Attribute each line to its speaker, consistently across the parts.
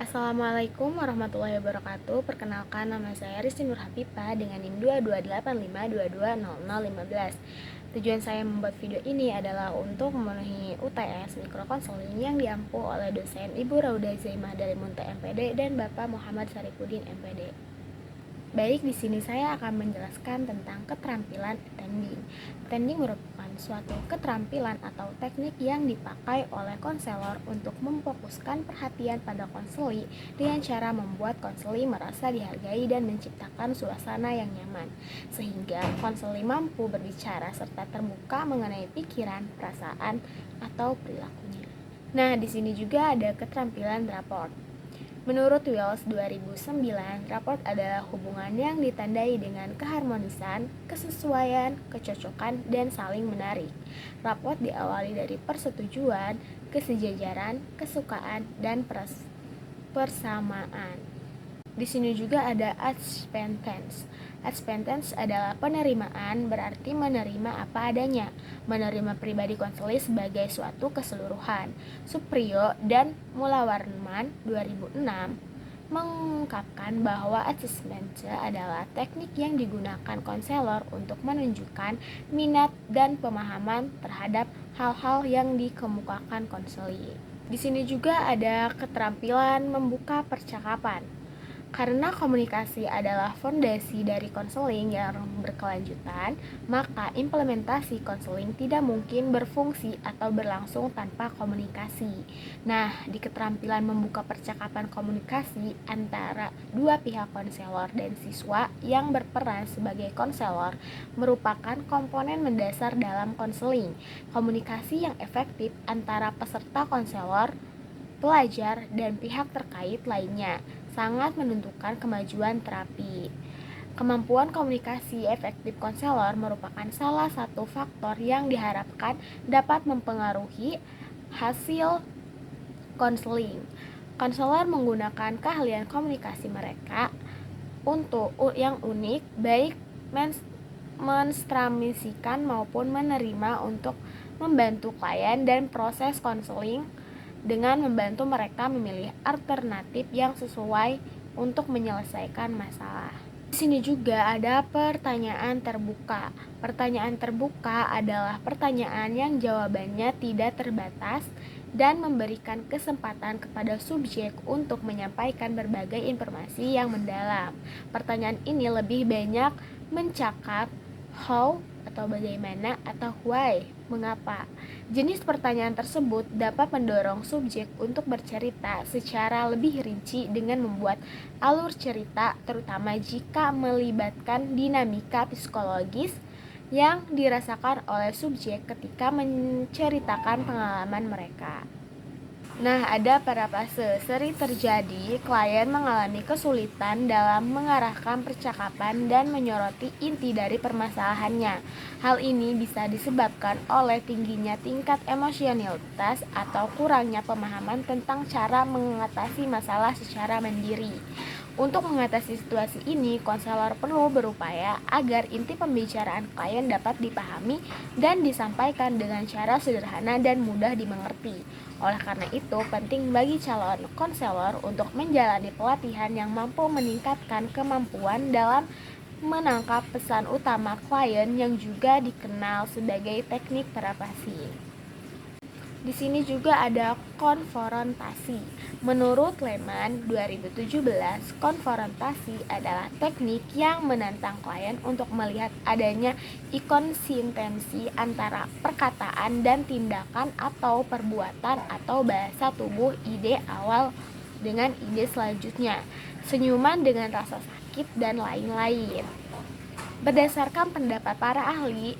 Speaker 1: Assalamualaikum warahmatullahi wabarakatuh. Perkenalkan, nama saya Risti Nur Hafifah dengan NIM 2285220015. Tujuan saya membuat video ini adalah untuk memenuhi UTS Mikrokonseling yang diampu oleh dosen Ibu Rauda Zaimah dari Munte MPD dan Bapak Muhammad Saripudin MPD. Baik, di sini saya akan menjelaskan tentang keterampilan attending. Attending merupakan suatu keterampilan atau teknik yang dipakai oleh konselor untuk memfokuskan perhatian pada konseli dengan cara membuat konseli merasa dihargai dan menciptakan suasana yang nyaman, sehingga konseli mampu berbicara serta terbuka mengenai pikiran, perasaan, atau perilakunya. Nah, di sini juga ada keterampilan raport. Menurut Wells 2009, raport adalah hubungan yang ditandai dengan keharmonisan, kesesuaian, kecocokan, dan saling menarik. Raport diawali dari persetujuan, kesejajaran, kesukaan, dan persamaan. Di sini juga ada acceptance. Acceptance adalah penerimaan, berarti menerima apa adanya, menerima pribadi konseli sebagai suatu keseluruhan. Suprio dan Mulawarman 2006 mengungkapkan bahwa acceptance adalah teknik yang digunakan konselor untuk menunjukkan minat dan pemahaman terhadap hal-hal yang dikemukakan konseli. Di sini juga ada keterampilan membuka percakapan. Karena komunikasi adalah fondasi dari konseling yang berkelanjutan, maka implementasi konseling tidak mungkin berfungsi atau berlangsung tanpa komunikasi. Nah, di keterampilan membuka percakapan komunikasi antara dua pihak konselor dan siswa yang berperan sebagai konselor merupakan komponen mendasar dalam konseling. Komunikasi yang efektif antara peserta konselor, pelajar, dan pihak terkait lainnya sangat menentukan kemajuan terapi. Kemampuan komunikasi efektif konselor merupakan salah satu faktor yang diharapkan dapat mempengaruhi hasil konseling. Konselor menggunakan keahlian komunikasi mereka untuk yang unik, baik menstramisikan maupun menerima untuk membantu klien dan proses konseling dengan membantu mereka memilih alternatif yang sesuai untuk menyelesaikan masalah. Di sini juga ada pertanyaan terbuka. Pertanyaan terbuka adalah pertanyaan yang jawabannya tidak terbatas dan memberikan kesempatan kepada subjek untuk menyampaikan berbagai informasi yang mendalam. Pertanyaan ini lebih banyak mencakap how atau bagaimana atau why, mengapa. Jenis pertanyaan tersebut dapat mendorong subjek untuk bercerita secara lebih rinci dengan membuat alur cerita, terutama jika melibatkan dinamika psikologis yang dirasakan oleh subjek ketika menceritakan pengalaman mereka. Nah, ada pada fase sering terjadi klien mengalami kesulitan dalam mengarahkan percakapan dan menyoroti inti dari permasalahannya. Hal ini bisa disebabkan oleh tingginya tingkat emosionalitas atau kurangnya pemahaman tentang cara mengatasi masalah secara mandiri. Untuk mengatasi situasi ini, konselor perlu berupaya agar inti pembicaraan klien dapat dipahami dan disampaikan dengan cara sederhana dan mudah dimengerti. Oleh karena itu, penting bagi calon konselor untuk menjalani pelatihan yang mampu meningkatkan kemampuan dalam menangkap pesan utama klien yang juga dikenal sebagai teknik terapasi. Di sini juga ada konfrontasi. Menurut Lehman 2017, konfrontasi adalah teknik yang menantang klien untuk melihat adanya inkonsistensi antara perkataan dan tindakan atau perbuatan atau bahasa tubuh ide awal dengan ide selanjutnya, senyuman dengan rasa sakit dan lain-lain. Berdasarkan pendapat para ahli,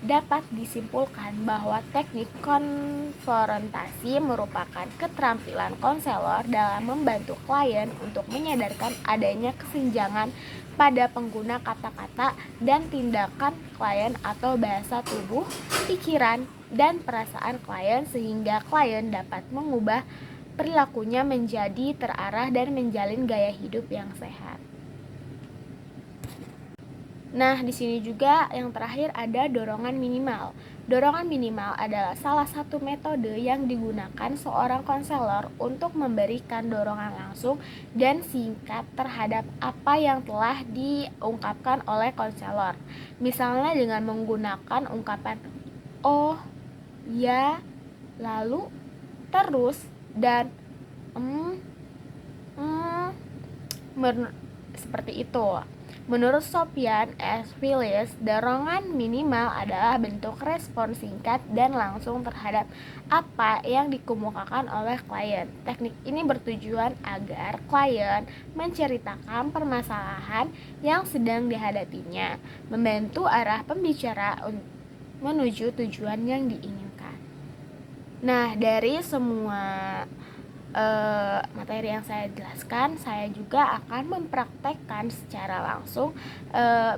Speaker 1: dapat disimpulkan bahwa teknik konfrontasi merupakan keterampilan konselor dalam membantu klien untuk menyadarkan adanya kesenjangan pada pengguna kata-kata dan tindakan klien atau bahasa tubuh, pikiran, dan perasaan klien sehingga klien dapat mengubah perilakunya menjadi terarah dan menjalin gaya hidup yang sehat. Nah, di sini juga yang terakhir ada dorongan minimal. Dorongan minimal adalah salah satu metode yang digunakan seorang konselor untuk memberikan dorongan langsung dan singkat terhadap apa yang telah diungkapkan oleh konselor. Misalnya dengan menggunakan ungkapan "oh", "ya", "lalu", "terus", dan seperti itu. Menurut Sofyan S. Phillips, dorongan minimal adalah bentuk respon singkat dan langsung terhadap apa yang dikemukakan oleh klien. Teknik ini bertujuan agar klien menceritakan permasalahan yang sedang dihadapinya, membantu arah pembicara menuju tujuan yang diinginkan. Nah, dari semua materi yang saya jelaskan, saya juga akan mempraktekkan secara langsung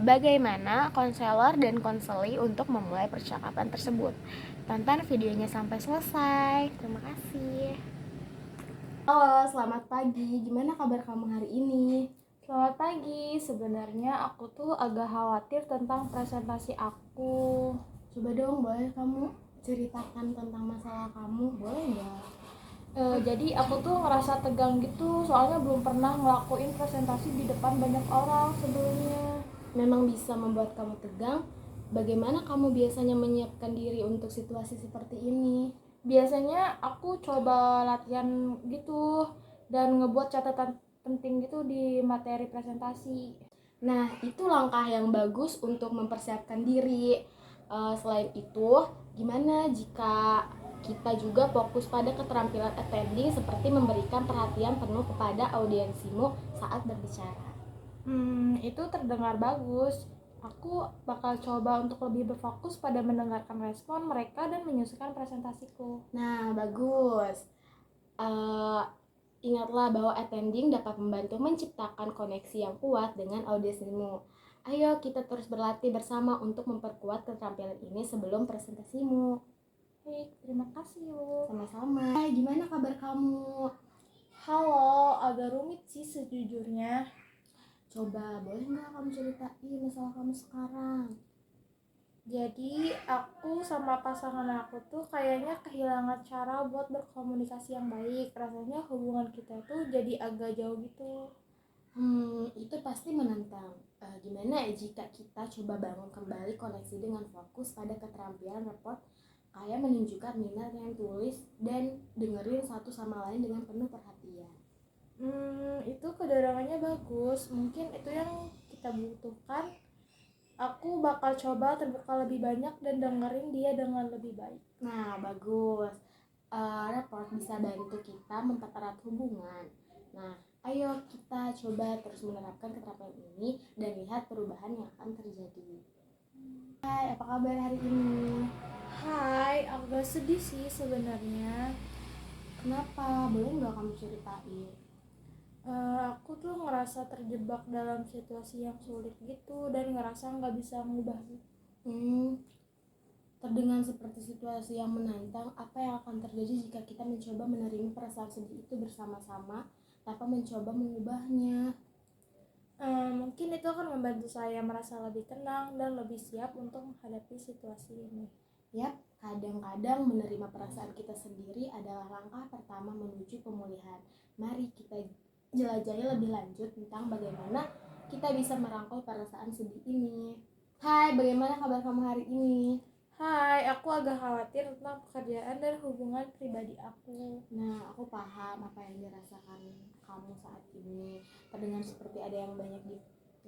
Speaker 1: bagaimana konselor dan konseli untuk memulai percakapan tersebut. Tonton videonya sampai selesai. Terima kasih.
Speaker 2: Halo, selamat pagi. Gimana kabar kamu hari ini?
Speaker 3: Selamat pagi. Sebenarnya aku tuh agak khawatir tentang presentasi aku.
Speaker 2: Coba dong, boleh kamu ceritakan tentang masalah kamu, boleh nggak?
Speaker 3: Jadi aku tuh ngerasa tegang gitu, soalnya belum pernah ngelakuin presentasi di depan banyak orang sebelumnya.
Speaker 2: Memang bisa membuat kamu tegang. Bagaimana kamu biasanya menyiapkan diri untuk situasi seperti ini?
Speaker 3: Biasanya aku coba latihan gitu dan ngebuat catatan penting gitu di materi presentasi.
Speaker 2: Nah, itu langkah yang bagus untuk mempersiapkan diri. Selain itu, gimana jika kita juga fokus pada keterampilan attending seperti memberikan perhatian penuh kepada audiensimu saat berbicara?
Speaker 3: Itu terdengar bagus. Aku bakal coba untuk lebih berfokus pada mendengarkan respon mereka dan menyusun presentasiku.
Speaker 2: Nah, bagus. Ingatlah bahwa attending dapat membantu menciptakan koneksi yang kuat dengan audiensimu. Ayo kita terus berlatih bersama untuk memperkuat keterampilan ini sebelum presentasimu.
Speaker 3: Baik, terima kasih yuk.
Speaker 2: Sama-sama. Hai, gimana kabar kamu?
Speaker 3: Halo, agak rumit sih sejujurnya.
Speaker 2: Coba, boleh nggak kamu ceritain masalah kamu sekarang?
Speaker 3: Jadi aku sama pasangan aku tuh kayaknya kehilangan cara buat berkomunikasi yang baik. Rasanya hubungan kita tuh jadi agak jauh gitu.
Speaker 2: Itu pasti menantang. Gimana jika kita coba bangun kembali koneksi dengan fokus pada keterampilan repot, kayak menunjukkan minat yang tulis dan dengerin satu sama lain dengan penuh perhatian.
Speaker 3: Itu kedorongannya bagus. Mungkin itu yang kita butuhkan. Aku bakal coba terbuka lebih banyak dan dengerin dia dengan lebih baik.
Speaker 2: Nah, bagus. Report bisa bantu kita mempererat hubungan. Nah, ayo kita coba terus menerapkan keterampilan ini dan lihat perubahan yang akan terjadi. Hai, apa kabar hari ini?
Speaker 3: Hai, agak sedih sih sebenarnya.
Speaker 2: Kenapa? Boleh nggak kamu ceritain?
Speaker 3: Aku tuh ngerasa terjebak dalam situasi yang sulit gitu dan ngerasa nggak bisa mengubah.
Speaker 2: Terdengar seperti situasi yang menantang. Apa yang akan terjadi jika kita mencoba menerima perasaan sedih itu bersama-sama tanpa mencoba mengubahnya?
Speaker 3: Mungkin itu akan membantu saya merasa lebih tenang dan lebih siap untuk menghadapi situasi ini.
Speaker 2: Yap, kadang-kadang menerima perasaan kita sendiri adalah langkah pertama menuju pemulihan. Mari kita jelajahi lebih lanjut tentang bagaimana kita bisa merangkul perasaan sedih ini. Hai, bagaimana kabar kamu hari ini?
Speaker 3: Hai, aku agak khawatir tentang pekerjaan dan hubungan pribadi aku.
Speaker 2: Nah, aku paham apa yang dirasakan kamu saat ini. Terdengar seperti ada yang banyak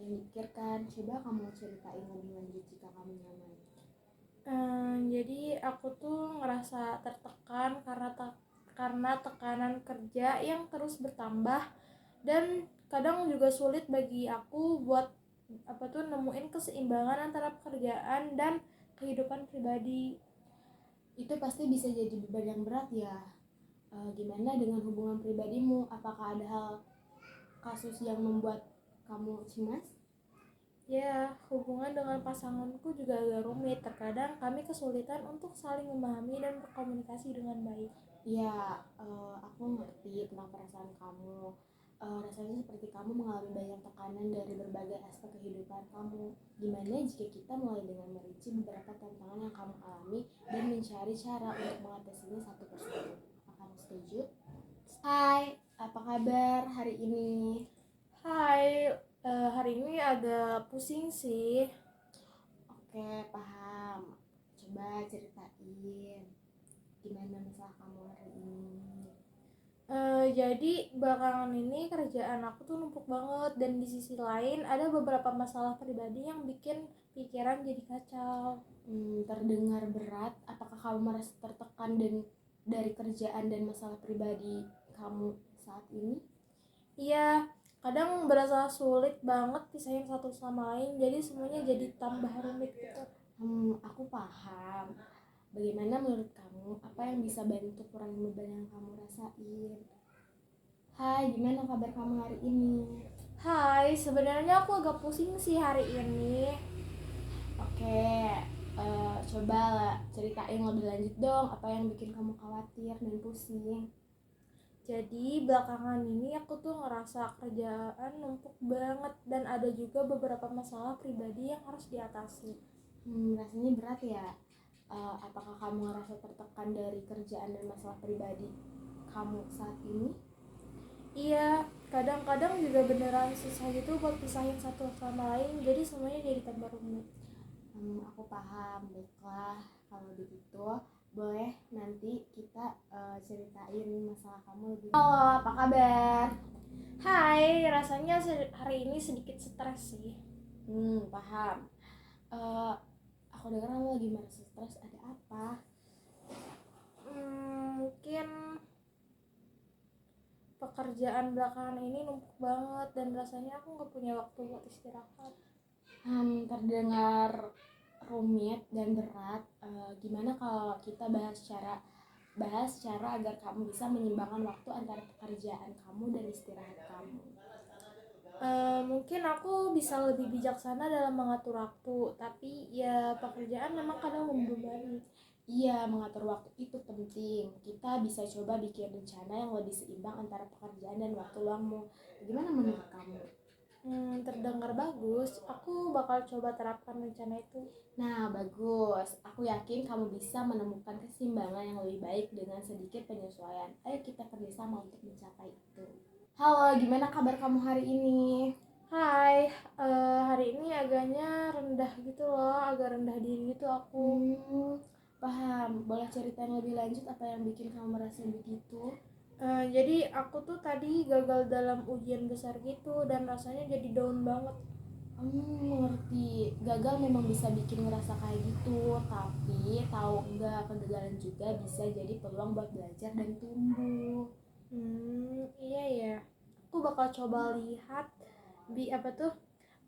Speaker 2: yang dipikirkan. Coba kamu ceritain lebih lanjut jika kamu nyaman.
Speaker 3: Jadi aku tuh ngerasa tertekan karena tekanan kerja yang terus bertambah dan kadang juga sulit bagi aku buat nemuin keseimbangan antara pekerjaan dan kehidupan pribadi.
Speaker 2: Itu pasti bisa jadi beban yang berat ya. Gimana dengan hubungan pribadimu? Apakah ada hal kasus yang membuat kamu cemas?
Speaker 3: Ya, hubungan dengan pasanganku juga agak rumit. Terkadang kami kesulitan untuk saling memahami dan berkomunikasi dengan baik.
Speaker 2: Ya, aku ngerti tentang perasaan kamu. rasanya seperti kamu mengalami banyak tekanan dari berbagai aspek kehidupan kamu. Gimana jika kita mulai dengan merinci beberapa tantangan yang kamu alami dan mencari cara untuk mengatasinya satu persatu. Apa kamu setuju? Hai, apa kabar hari ini?
Speaker 3: Hai, hari ini agak pusing sih.
Speaker 2: Oke, paham. Coba ceritain gimana masalah kamu hari ini.
Speaker 3: Jadi belakangan ini kerjaan aku tuh numpuk banget, dan di sisi lain ada beberapa masalah pribadi yang bikin pikiran jadi kacau.
Speaker 2: Terdengar berat. Apakah kamu merasa tertekan dari kerjaan dan masalah pribadi kamu saat ini?
Speaker 3: Iya, kadang berasa sulit banget pisahin satu sama lain, jadi semuanya jadi tambah rumit gitu.
Speaker 2: Aku paham. Bagaimana menurut kamu? Apa yang bisa bantu kurangin beban yang kamu rasain? Hai, gimana kabar kamu hari ini?
Speaker 3: Hai, sebenarnya aku agak pusing sih hari ini.
Speaker 2: Oke, coba ceritain lebih lanjut dong. Apa yang bikin kamu khawatir dan pusing?
Speaker 3: Jadi belakangan ini aku tuh ngerasa kerjaan numpuk banget, dan ada juga beberapa masalah pribadi yang harus diatasi.
Speaker 2: Rasanya berat ya. Apakah kamu ngerasa tertekan dari kerjaan dan masalah pribadi kamu saat ini?
Speaker 3: Iya, kadang-kadang juga beneran susah gitu buat pisahin satu sama lain, jadi semuanya jadi tambah rumit.
Speaker 2: Aku paham. Baiklah, kalau begitu boleh nanti kita ceritain masalah kamu lebih. Halo, apa kabar?
Speaker 3: Hai, rasanya hari ini sedikit stres sih.
Speaker 2: Paham. Eh, aku dengar kamu lagi merasa stres. Ada apa?
Speaker 3: Mungkin pekerjaan belakangan ini numpuk banget, dan rasanya aku nggak punya waktu buat istirahat.
Speaker 2: Terdengar rumit dan berat. Gimana kalau kita bahas cara agar kamu bisa menyeimbangkan waktu antara pekerjaan kamu dan istirahat kamu?
Speaker 3: Mungkin aku bisa lebih bijaksana dalam mengatur waktu, tapi ya pekerjaan memang kadang membebani.
Speaker 2: Iya, mengatur waktu itu penting. Kita bisa coba bikin rencana yang lebih seimbang antara pekerjaan dan waktu luangmu. Gimana menurut kamu?
Speaker 3: Terdengar bagus. Aku bakal coba terapkan rencana itu.
Speaker 2: Nah, bagus. Aku yakin kamu bisa menemukan keseimbangan yang lebih baik dengan sedikit penyesuaian. Ayo kita kerjasama untuk mencapai itu. Halo, gimana kabar kamu hari ini?
Speaker 3: Hai, hari ini agaknya rendah gitu loh, agak rendah diri gitu aku.
Speaker 2: Paham. Boleh ceritain lebih lanjut apa yang bikin kamu merasa begitu?
Speaker 3: Jadi aku tuh tadi gagal dalam ujian besar gitu, dan rasanya jadi down banget.
Speaker 2: Ngerti. Gagal memang bisa bikin ngerasa kayak gitu, tapi tahu enggak, kegagalan juga bisa jadi peluang buat belajar dan tumbuh.
Speaker 3: Iya ya. Aku bakal coba lihat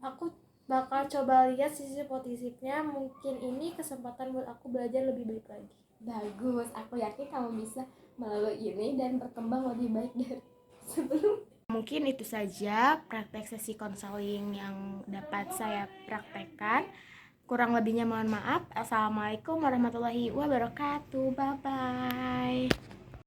Speaker 3: Aku bakal coba lihat sisi positifnya. Mungkin ini kesempatan buat aku belajar lebih baik lagi.
Speaker 2: Bagus, aku yakin kamu bisa melalui ini dan berkembang lebih baik dari sebelum.
Speaker 1: Mungkin itu saja praktek sesi konseling yang dapat saya praktekkan. Kurang lebihnya mohon maaf. Assalamualaikum warahmatullahi wabarakatuh. Bye-bye.